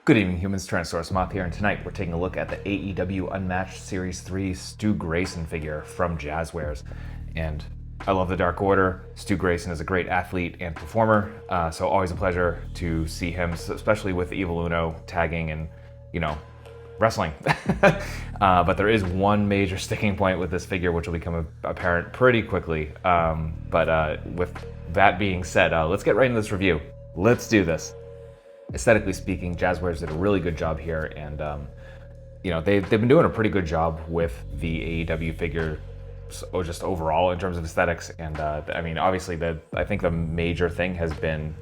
Good evening, humans. Tyrannosaurusmoth here, and tonight we're taking a look at the AEW Unmatched Series 3 Stu Grayson figure from Jazwares. And I love the Dark Order. Stu Grayson is a great athlete and performer, so always a pleasure to see him, especially with Evil Uno tagging and, wrestling. But there is one major sticking point with this figure, which will become apparent pretty quickly. With that being said, let's get right into this review. Let's do this. Aesthetically speaking, Jazwares did a really good job here, and they've been doing a pretty good job with the AEW figure, just overall in terms of aesthetics. And obviously, I think the major thing has been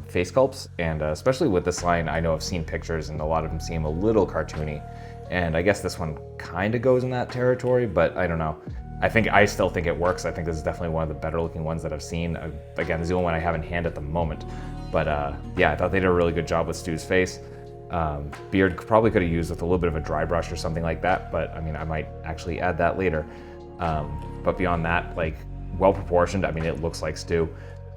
face sculpts, and especially with this line, I know I've seen pictures, and a lot of them seem a little cartoony, and I guess this one kind of goes in that territory, but I don't know. I still think it works. I think this is definitely one of the better looking ones that I've seen. Again, this is the only one I have in hand at the moment. But I thought they did a really good job with Stu's face. Beard probably could have used with a little bit of a dry brush or something like that, but I might actually add that later. But beyond that, well proportioned. It looks like Stu.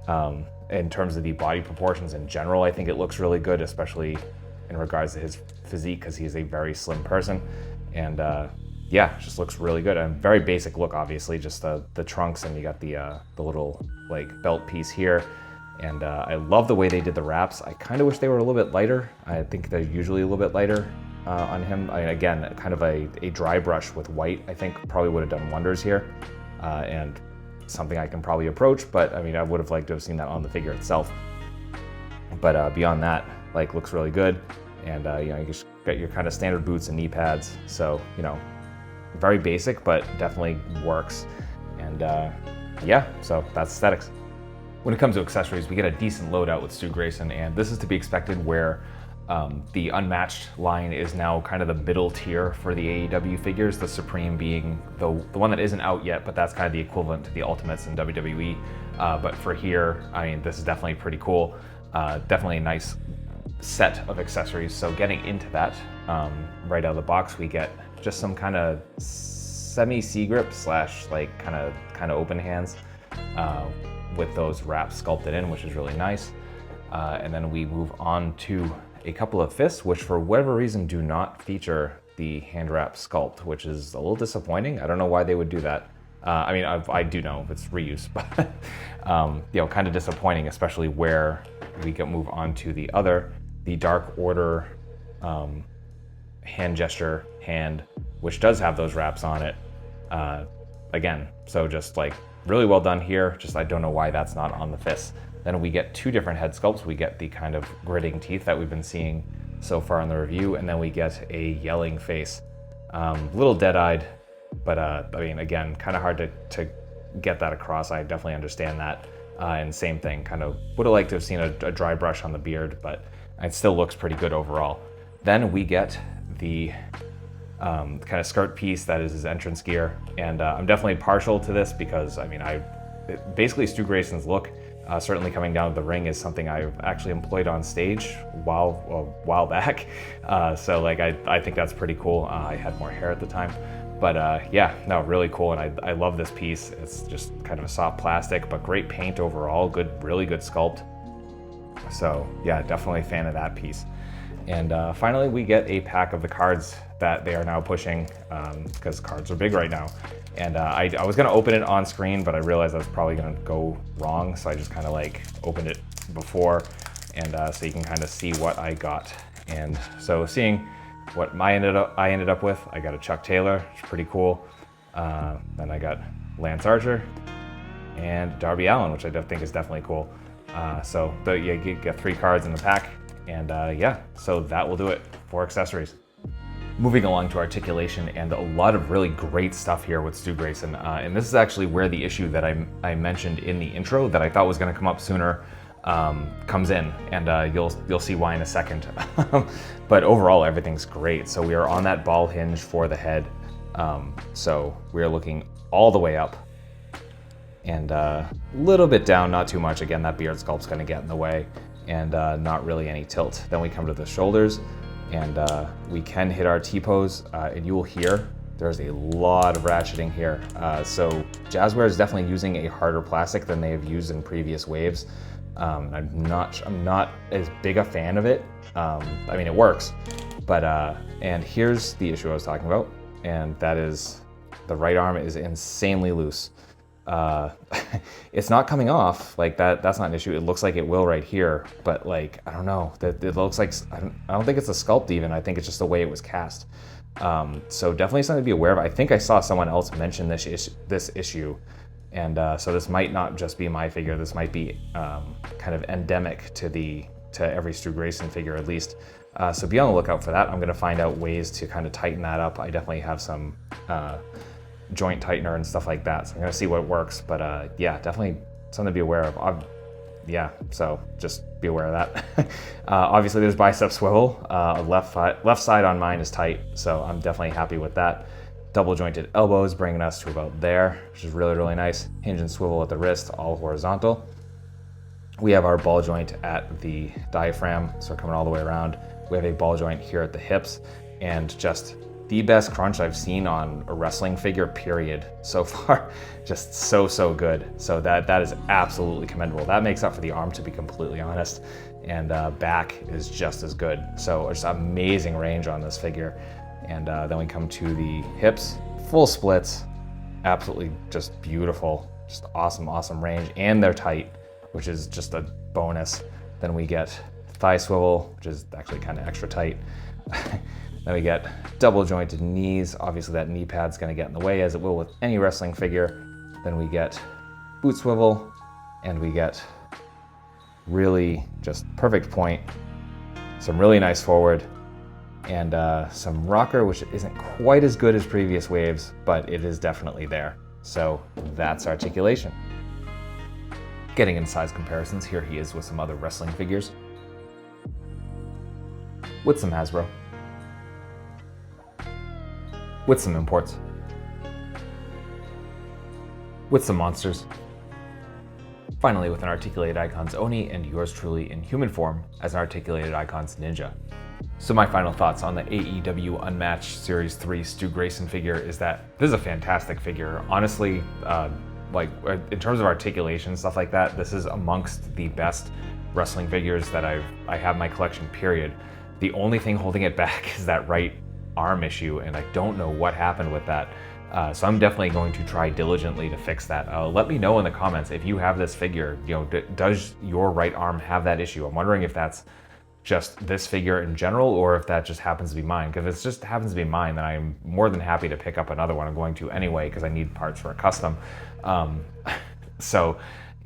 In terms of the body proportions in general, I think it looks really good, especially in regards to his physique, because he's a very slim person. And it just looks really good. And very basic look, obviously, just the trunks, and you got the little belt piece here. And I love the way they did the wraps. I kind of wish they were a little bit lighter. I think they're usually a little bit lighter on him. Again, kind of a dry brush with white, I think probably would have done wonders here. And something I can probably approach, but I would have liked to have seen that on the figure itself. But beyond that, looks really good. And you just got your kind of standard boots and knee pads. So, very basic, but definitely works. And so that's aesthetics. When it comes to accessories, we get a decent loadout with Stu Grayson, and this is to be expected where the Unmatched line is now kind of the middle tier for the AEW figures, the Supreme being the one that isn't out yet, but that's kind of the equivalent to the Ultimates in WWE. But for here, this is definitely pretty cool. Definitely a nice set of accessories. So getting into that, right out of the box, we get just some kind of semi-C grip / kind of open hands. With those wraps sculpted in, which is really nice. And then we move on to a couple of fists, which for whatever reason do not feature the hand wrap sculpt, which is a little disappointing. I don't know why they would do that. I do know it's reuse, but kind of disappointing, especially where we move on to the Dark Order hand gesture hand, which does have those wraps on it. Again, so just really well done here, just I don't know why that's not on the fists. Then we get two different head sculpts. We get the kind of gritting teeth that we've been seeing so far in the review, and then we get a yelling face. Little dead-eyed, but again, kind of hard to get that across. I definitely understand that. And same thing, kind of would have liked to have seen a dry brush on the beard, but it still looks pretty good overall. Then we get the kind of skirt piece that is his entrance gear, and I'm definitely partial to this because basically Stu Grayson's look, certainly coming down to the ring, is something I've actually employed on stage a while back. So I think that's pretty cool. I had more hair at the time, but really cool, and I love this piece. It's just kind of a soft plastic, but great paint overall. Really good sculpt. So definitely a fan of that piece. And finally, we get a pack of the cards that they are now pushing, because cards are big right now. And I was gonna open it on screen, but I realized I was probably gonna go wrong, so I just kind of opened it before, and so you can kind of see what I got. And so seeing what I ended up with, I got a Chuck Taylor, which is pretty cool. Then I got Lance Archer and Darby Allin, which I think is definitely cool. So you get 3 cards in the pack. And so that will do it for accessories. Moving along to Articulation, and a lot of really great stuff here with Stu Grayson. And this is actually where the issue that I mentioned in the intro that I thought was going to come up sooner comes in, and you'll see why in a second. But overall, everything's great. So we are on that ball hinge for the head. So we are looking all the way up, and a little bit down, not too much. Again, that beard sculpt's going to get in the way. And not really any tilt. Then we come to the shoulders, and we can hit our T-pose, and you will hear there's a lot of ratcheting here. So Jazwares is definitely using a harder plastic than they have used in previous waves. I'm not as big a fan of it. I mean, it works, but and here's the issue I was talking about, and that is the right arm is insanely loose. It's not coming off like that. That's not an issue. It looks like it will right here, but like, I don't know, that it looks like, I don't think it's a sculpt even. I think it's just the way it was cast. So definitely something to be aware of. I think I saw someone else mention this issue. And so this might not just be my figure. This might be kind of endemic to every Stu Grayson figure at least. So be on the lookout for that. I'm gonna find out ways to kind of tighten that up. I definitely have some joint tightener and stuff like that. So I'm gonna see what works, but yeah, definitely something to be aware of. Yeah, so just be aware of that. Obviously there's bicep swivel. Left side on mine is tight, so I'm definitely happy with that. Double jointed elbows bringing us to about there, which is really, really nice. Hinge and swivel at the wrist, all horizontal. We have our ball joint at the diaphragm, so we're coming all the way around. We have a ball joint here at the hips, and just the best crunch I've seen on a wrestling figure, period, so far. Just so good. So that is absolutely commendable. That makes up for the arm, to be completely honest, and back is just as good. So just amazing range on this figure. And then we come to the hips, full splits, absolutely just beautiful, just awesome range, and they're tight, which is just a bonus. Then we get thigh swivel, which is actually kind of extra tight. Then we get double jointed knees. Obviously that knee pad's gonna get in the way, as it will with any wrestling figure. Then we get boot swivel, and we get really just perfect point, some really nice forward, and some rocker, which isn't quite as good as previous waves, but it is definitely there. So that's Articulation. Getting into size comparisons, here he is with some other wrestling figures. With some Hasbro. With some imports. With some monsters. Finally, with an Articulated Icons Oni, and yours truly in human form as an Articulated Icons Ninja. So my final thoughts on the AEW Unmatched Series 3 Stu Grayson figure is that this is a fantastic figure. Honestly, like in terms of articulation, stuff like that, this is amongst the best wrestling figures that I have in my collection, period. The only thing holding it back is that right arm issue, and I don't know what happened with that. So I'm definitely going to try diligently to fix that. Let me know in the comments if you have this figure, you know, does your right arm have that issue? I'm wondering if that's just this figure in general, or if that just happens to be mine. Because if it just happens to be mine, then I'm more than happy to pick up another one. I'm going to anyway, because I need parts for a custom. So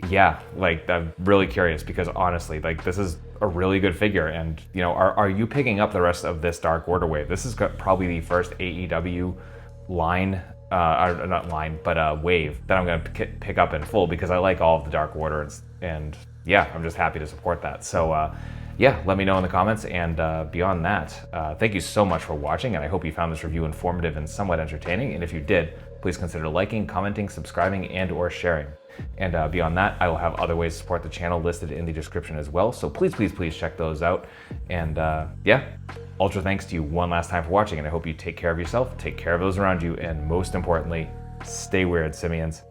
yeah, like I'm really curious, because honestly, like this is a really good figure. And you know, are you picking up the rest of this Dark Order wave? This is probably the first AEW line, not line, but wave that I'm going to pick up in full, because I like all of the Dark Order, and yeah, I'm just happy to support that. So yeah, let me know in the comments, and beyond that, thank you so much for watching, and I hope you found this review informative and somewhat entertaining, and if you did, please consider liking, commenting, subscribing, and or sharing. And beyond that, I will have other ways to support the channel listed in the description as well, so please check those out. And yeah, ultra thanks to you one last time for watching, and I hope you take care of yourself, take care of those around you, and most importantly, stay weird, simians.